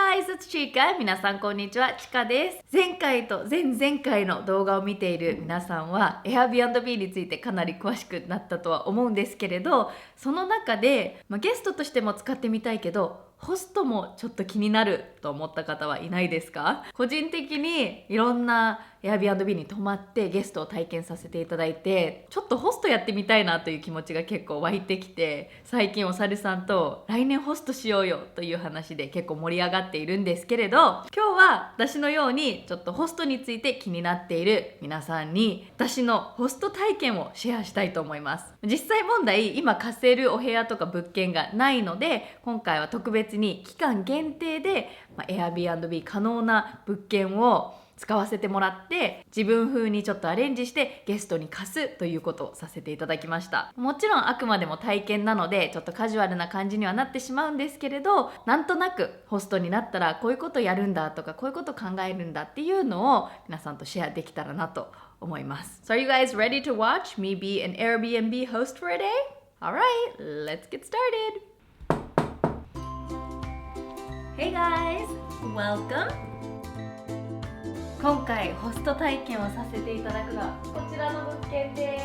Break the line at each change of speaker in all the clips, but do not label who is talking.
guys, it's Chika. 皆さんこんにちは、ちかです。前回と前々回の動画を見ている皆さんは Airbnb についてかなり詳しくなったとは思うんですけれど、その中で、ゲストとしても使ってみたいけどホストもちょっと気になると思った方はいないですか？個人的にいろんな Airbnb に泊まってゲストを体験させていただいて、ちょっとホストやってみたいなという気持ちが結構湧いてきて、最近おさるさんと来年ホストしようよという話で結構盛り上がっているんですけれど、今日は私のようにちょっとホストについて気になっている皆さんに私のホスト体験をシェアしたいと思います。実際問題、今貸せるお部屋とか物件がないので、今回は特別に期間限定で、Airbnb 可能な物件を使わせてもらって、自分風にちょっとアレンジしてゲストに貸すということをさせていただきました。もちろんあくまでも体験なのでちょっとカジュアルな感じにはなってしまうんですけれど、なんとなくホストになったらこういうことやるんだとかこういうこと考えるんだっていうのを皆さんとシェアできたらなと思います。So are you guys ready to watch me be an Airbnb host for a day? Alright, let's get started! Hey guys! Welcome! 今回ホスト体験をさせていただくのはこちらの物件で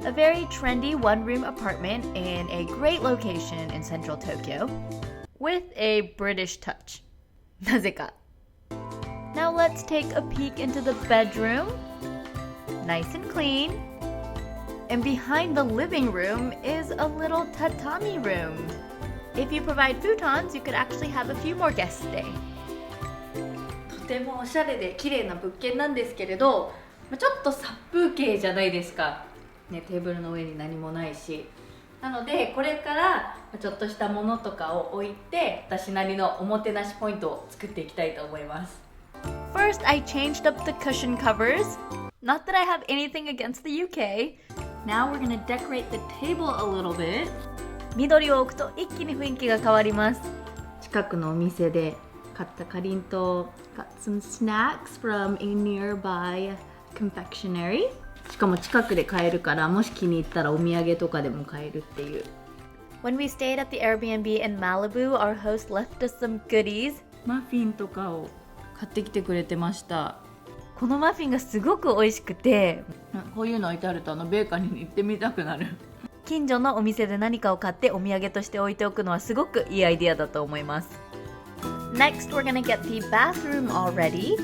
す。
A very trendy one-room apartment in a great location in central Tokyo with a British touch.
なぜか。
Now let's take a peek into the bedroom. Nice and clean. And behind the living room is a little tatami room. If you provide futons, you could actually have a few more guests stay.
とてもおしゃれで綺麗な物件なんですけれど、ちょっと殺風景じゃないですか、ね、テーブルの上に何もないし、なのでこれからちょっとしたものとかを置いて私なりのおもてなしポイントを作っていきたいと思います。
First, I changed up the cushion covers. Not that I have anything against the UK.
Now we're gonna decorate the table a little bit.
緑を置くと一気に雰囲気が変わります。
近くのお店で買ったかりんとう got some snacks from a nearby confectionery. しかも近くで買えるから、もし気に入ったらお土産とかでも買えるっていう。
When we stayed at the Airbnb in Malibu, our host left us some goodies.
マフィンとかを買ってきてくれてました。
このマフィンがすごく美味しくて、
こういうの置いてあるとベーカリーに行ってみたくなる。
近所のお店で何かを買ってお土産として置いておくのはすごくいいアイディアだと思います。Next, we're gonna get the bathroom all ready.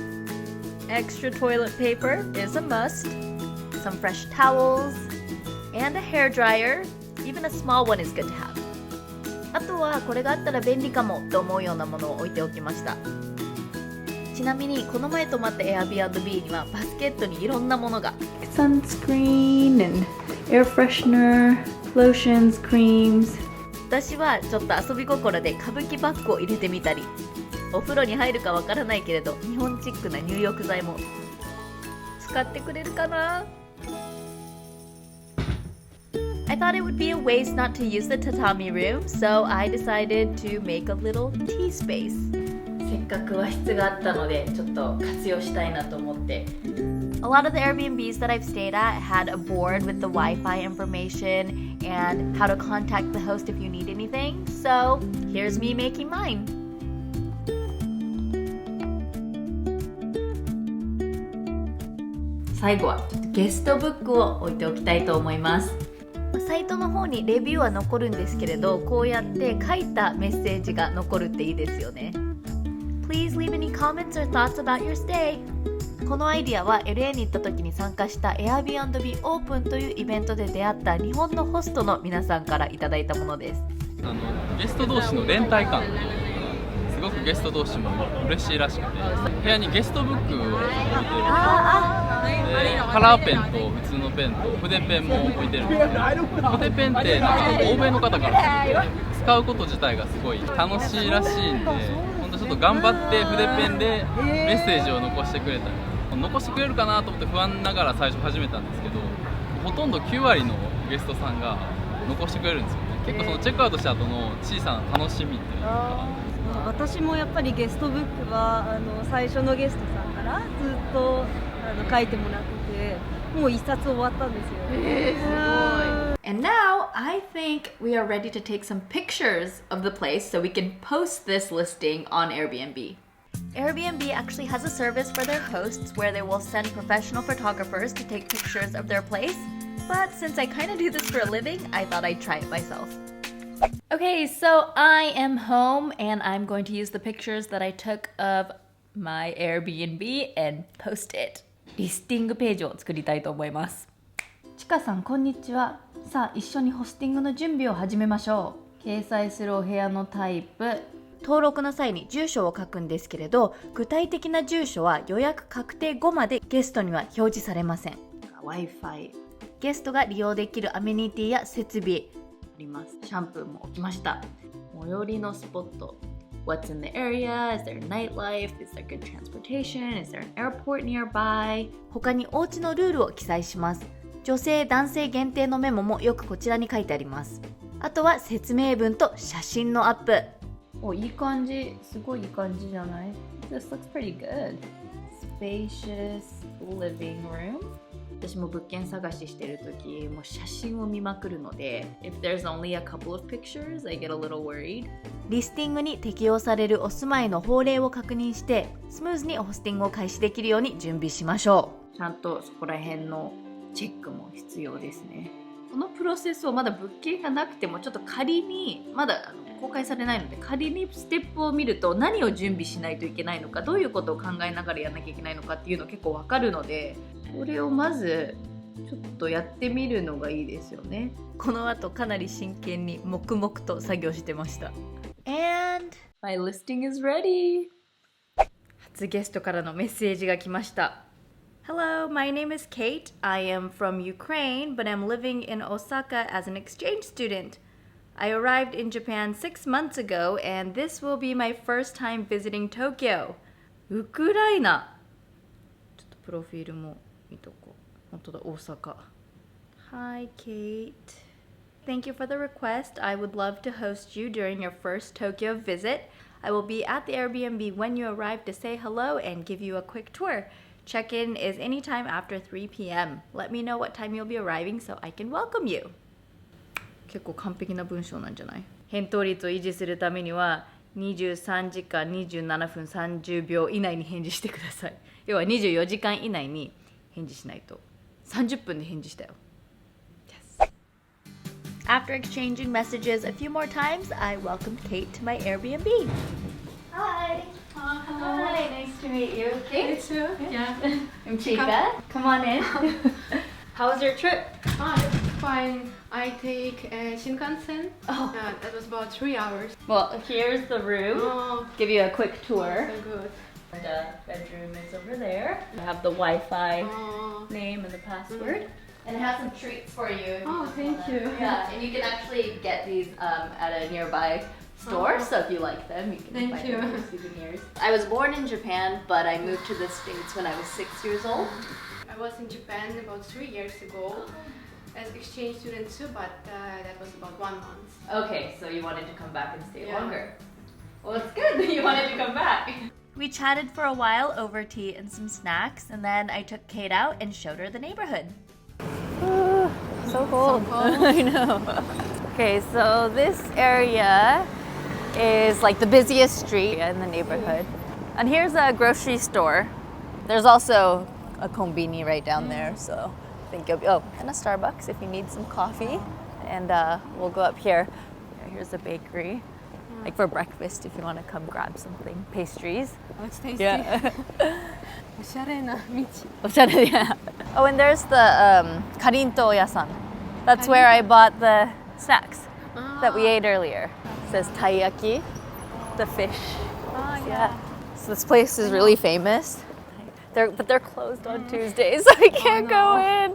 Extra toilet paper is a must. Some fresh towels and a hair dryer. Even a small one is good to have. あとはこれがあったら便利かもと思うようなものを置いておきました。ちなみにこの前泊まった Airbnb にはバスケットにいろんなものが。
Sunscreen and air freshener, lotions, creams.
私はちょっと遊び心で歌舞伎バッグを入れてみたり、お風呂に入るかわからないけれど日本チックな入浴剤も使ってくれるかな。 I thought it would be a waste not to use the tatami room, so I decided to make a little tea space.
せっかく和室があったのでちょっと活用したいなと思って。
A lot of the Airbnbs that I've stayed at had a board with the Wi-Fi information and how to contact the host if you need anything, so here's me making mine.
最後はちょっとゲストブックを置いておきたいと思います。
サイトの方にレビューは残るんですけれど、こうやって書いたメッセージが残るっていいですよね。 Please leave any comments or thoughts about your stay. このアイディアは LA に行った時に参加した Airbnb Open というイベントで出会った日本のホストの皆さんからいただいたものです。
ゲスト同士の連帯感、すごくゲスト同士も嬉しいらしくて、部屋にゲストブックを置いてる。カラーペンと普通のペンと筆ペンも置いてるんですけど、筆ペンってなんか欧米の方からすると使うこと自体がすごい楽しいらしいんで、本当ちょっと頑張って筆ペンでメッセージを残してくれたり、残してくれるかなと思って不安ながら最初始めたんですけど、ほとんど9割のゲストさんが残してくれるんですよね。結構そのチェックアウトした後の小さな楽しみっていうか。
私もやっぱりゲストブックは最初のゲストさんからずっと書いてもらってて、もう一冊終わったんですよ。
すごい。And now I think we are ready to take some pictures of the place so we can post this listing on Airbnb.
Airbnb actually has a service for their hosts where they will send professional photographers to take pictures of their place. But since I kind of do this for a living, I thought I'd try it myself.
Okay, so I am home and I'm going to use the pictures that I took of my Airbnb and post it. リスティングページを作りたいと思います。ちかさん、こんにちは。さあ、一緒にホスティングの準備を始めましょう。掲載するお部屋のタイプ。
登録の際に住所を書くんですけれど、具体的な住所は予約確定後までゲストには表示されません。
Wi-Fi
ゲストが利用できるアメニティや設備
あります。シャンプーも置きました。最寄りのスポット。What's in the area? Is there nightlife? Is there good transportation? Is there an airport nearby?
他にお家のルールを記載します。女性・男性限定のメモもよくこちらに書いてあります。あとは説明文と写真のアップ。
お、いい感じ。すごいいい感じじゃない？ This looks pretty good. Spacious living room. 私も物件探ししてるとき、もう写真を見まくるので、If there's only a couple of pictures, I get a little worried.
リスティングに適用されるお住まいの法令を確認して、スムーズにホスティングを開始できるように準備しましょ
う。ちゃんとそこら辺のチェックも必要ですね。このプロセスをまだ物件がなくても、ちょっと仮にまだ公開されないので、仮にステップを見ると何を準備しないといけないのか、どういうことを考えながらやらなきゃいけないのかっていうの結構わかるので、これをまずちょっとやってみるのがいいですよね。
この後かなり真剣に黙々と作業してました。And
my listing is ready. 初ゲストからのメッセージが来ました。
Hello, my name is Kate. I am from Ukraine, but I'm living in Osaka as an exchange student. I arrived in Japan 6 months ago, and this will be my first time visiting Tokyo.
ウクライナ。ちょっとプロフィールも見とこう。本当だ、大阪。
Hi, Kate. Thank you for the request. I would love to host you during your first Tokyo visit. I will be at the Airbnb when you arrive to say hello and give you a quick tour. Check-in is anytime after 3 p.m. Let me know what time you'll be arriving so I can welcome you.
結構完璧な文章なんじゃない？返答率を維持するためには23時間27分30秒以内に返事してください。要は24時間以内に返事しないと。30分で返事したよ。
Yes. After exchanging messages a few more times, I welcomed Kate to my Airbnb.
Hi. Hi. Nice to meet you.
Me too. Yeah.
I'm Chica. Come on in. How was your trip?
Fine. I take Shinkansen.
Oh.
That was about 3 hours.
Well, here's the room.
Oh,
Give you a quick tour.
so good.
The bedroom is over there. I have the Wi-Fi
Oh,
name and the password. And it has some treats for you. if
Oh,
just
thank
wanna-
you.
Yeah, and you can actually get these at a nearby store.
Oh.
So if you like them, you can
Thank
buy
you.
them as souvenirs. I was born in Japan, but I moved to the States when I was 6 years old.
I was in Japan about 3 years ago as exchange student too, but that was about 1 month.
Okay, so you wanted to come back and stay
Yeah.
longer. Well, it's good that you wanted to come back.
We chatted for a while over tea and some snacks, and then I took Kate out and showed her the neighborhood.
So cold. I know. Okay, so this area is like the busiest street in the neighborhood. And here's a grocery store. There's also a konbini right down there, so I think you'll be, oh, and a Starbucks if you need some coffee. And we'll go up here. Here's a bakery. Like for breakfast if you want to come grab something. Pastries.
Oh, it's tasty.
Yeah.
おしゃれな道。
Yeah. Oh, and there's the karinto yasan. That's where I bought the snacks that we ate earlier. It says taiyaki, the fish.
Oh,
Yeah. So this place is really famous. But they're closed on Tuesdays, so I can't go in.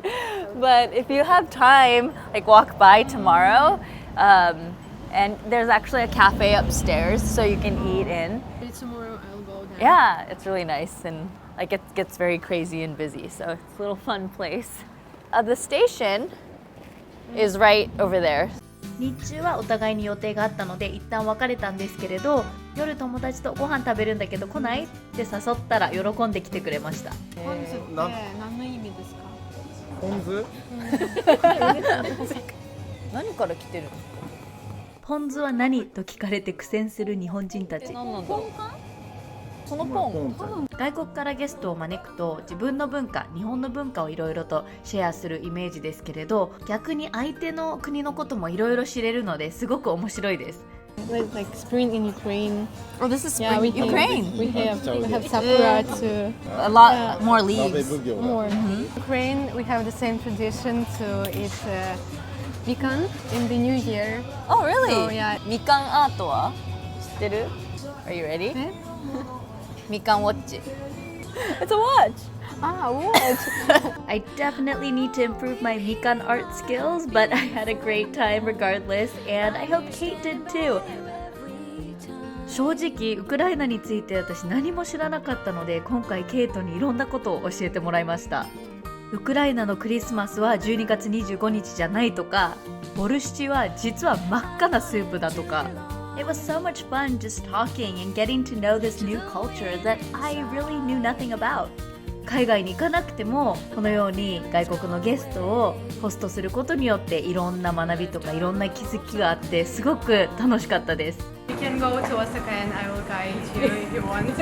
But if you have time, like walk by tomorrow. And there's actually a cafe upstairs, so you can eat in.
Maybe tomorrow I'll go there.
Yeah, it's really nice and like it gets very crazy and busy, so it's a little fun place. The station is right over there.
日中はお互いに予定があったので一旦別れたんですけれど、夜友達とご飯食べるんだけど来ないって誘ったら喜んで来てくれました。
ポン酢って何の意味ですか？
ポン酢
何から来てるの？
ポン酢は何と聞かれて苦戦する日本人たち。
何なんだろう。そのポン、外国からゲストを招くと自分の文化、日本の文化をいろいろとシェアするイメージですけれど、逆に相手の国のこともいろいろ知れるのですごく面白いです。
Like spring in Ukraine.
Oh, this is
Yeah,
spring.
we
Ukraine.
We have sakura too.
A lot more leaves.
More. Ukraine, we have the same tradition to eat mikan in the New Year.
Oh, really?
So, yeah.
みかんアートは知ってる？ Are you ready?
え
みかんウォッチ。
It's a watch. Ah, watch.
I definitely need to improve my Mikan art skills, but I had a great time regardless, and I hope Kate did too. 正直ウクライナについて私何も知らなかったので、今回ケイトにいろんなことを教えてもらいました。ウクライナのクリスマスは12月25日じゃないとか、ボルシチは実は真っ赤なスープだとか。It was so much fun just talking and getting to know this new culture that I really knew nothing about. 海外に行かなくてもこのように外国のゲストをホストすることによっていろんな学びとかいろんな気づきがあってすごく楽しかったです。
You can go to Osaka and I will guide you if you want.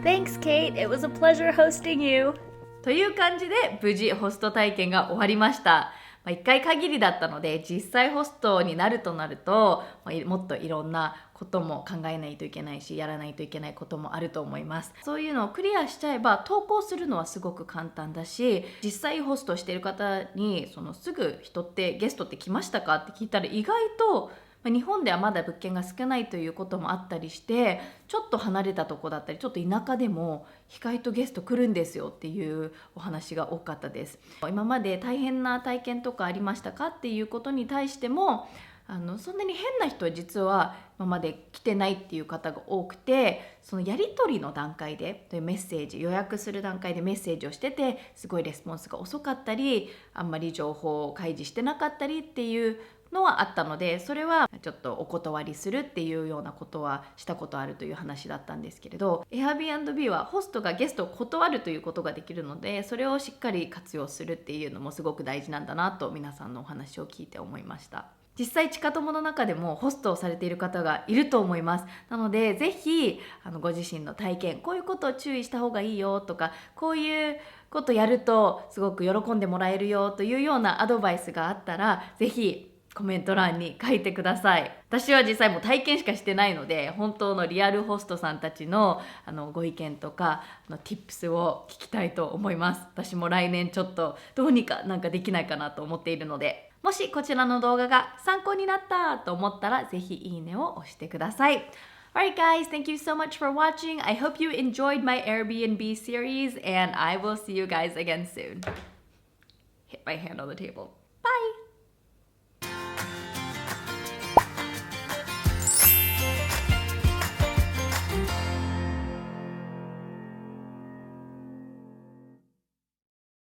Thanks, Kate. It was a pleasure hosting you.
という感じで無事ホスト体験が終わりました。1回限りだったので実際ホストになるとなるともっといろんなことも考えないといけないしやらないといけないこともあると思います。そういうのをクリアしちゃえば投稿するのはすごく簡単だし、実際ホストしている方にすぐゲストって来ましたかって聞いたら意外と日本ではまだ物件が少ないということもあったりして、ちょっと離れたとこだったりちょっと田舎でも意外とゲスト来るんですよっていうお話が多かったです。今まで大変な体験とかありましたかっていうことに対してもそんなに変な人は実は今まで来てないっていう方が多くて、そのやり取りの段階でメッセージ予約する段階でメッセージをしててすごいレスポンスが遅かったり、あんまり情報を開示してなかったりっていうのはあったので、それはちょっとお断りするっていうようなことはしたことあるという話だったんですけれど、 Airbnb はホストがゲストを断るということができるので、それをしっかり活用するっていうのもすごく大事なんだなと皆さんのお話を聞いて思いました。実際チカ友の中でもホストをされている方がいると思います。なのでぜひご自身の体験、こういうことを注意した方がいいよとか、こういうことやるとすごく喜んでもらえるよというようなアドバイスがあったら、ぜひコメント欄に書いてください。私は実際もう体験しかしてないので、本当のリアルホストさんたちのご意見とかtips を聞きたいと思います。私も来年ちょっとどうにかなんかできないかなと思っているので、もしこちらの動画が参考になったと思ったらぜひいいねを押してください。Alright guys, thank you so much for watching. I hope you enjoyed my Airbnb series and I will see you guys again soon. Hit my hand on the table.